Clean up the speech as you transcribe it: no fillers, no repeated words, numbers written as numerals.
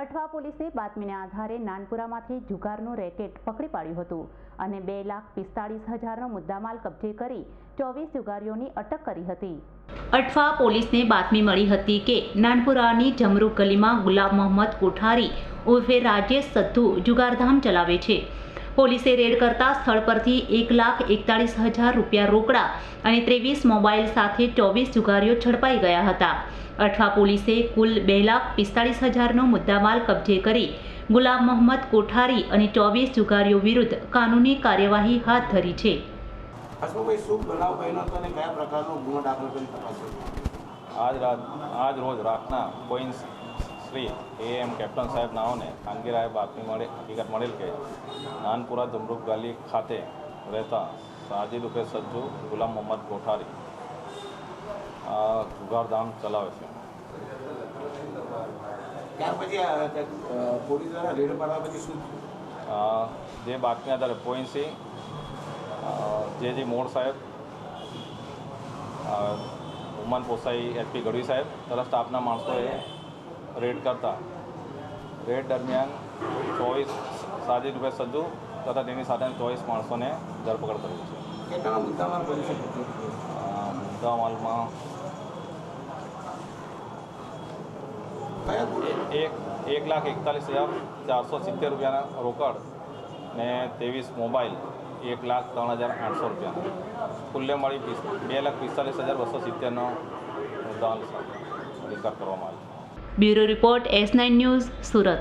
અઠવા પોલીસે બાતમીના આધારે નાનપુરામાંથી જુગારનું રેકેટ પકડી પાડ્યું હતું અને 2,45,000નો મુદ્દામાલ કબજે કરી 24 જુગારીઓની અટક કરી હતી। અઠવા પોલીસને બાતમી મળી હતી કે નાનપુરાની જમરૂક ગલીમાં ગુલાબ મોહમ્મદ કોઠારી ઉર્ફે રાજેશ સદ્ધુ જુગારધામ ચલાવે છે। પોલીસે રેડ કરતા સ્થળ પરથી 1,41,000 રૂપિયા રોકડા અને 23 મોબાઈલ સાથે 24 જુગારીઓ ઝડપાઈ ગયા હતા। અઠવા પોલીસે કુલ 2,45,000નો મુદ્દામાલ કબજે કરી ગુલાબ મોહમ્મદ કોઠારી અને 24 જુગારીઓ વિરુદ્ધ કાનૂની કાર્યવાહી હાથ ધરી છે। આજ રોજ રાતના કોઈન્સ શ્રી AM કેપ્ટન સાહેબ નાઓને કામગીરાએ બાતમી હકીકત મળેલ કે નાનપુરા જમરૂક ગલી ખાતે રહેતા સાજીદ ઉર્ફે સજ્જુ ગુલામ મોહમ્મદ કોઠારી જુગારધામ ચલાવે છે। જે બાતમી આધારે પોઈન્સી જે મોડ સાહેબ ઉમન પોસાઈ SP ગઢવી સાહેબ તથા સ્ટાફના માણસોએ રેડ કરતા રેડ દરમિયાન 24 સાજીદ રૂપે સજ્જુ તથા તેની સાથે 24 માણસોને ધરપકડ કરી છે। મુદ્દામાલમાં 1,41,470 રૂપિયાના રોકડ ને 23 મોબાઈલ 1,03,800 રૂપિયા કુલ્લે મળી 2,45,270નો મુદ્દામાલ સ્વીકાર કરવામાં આવ્યો। Bureau report S9 news Surat.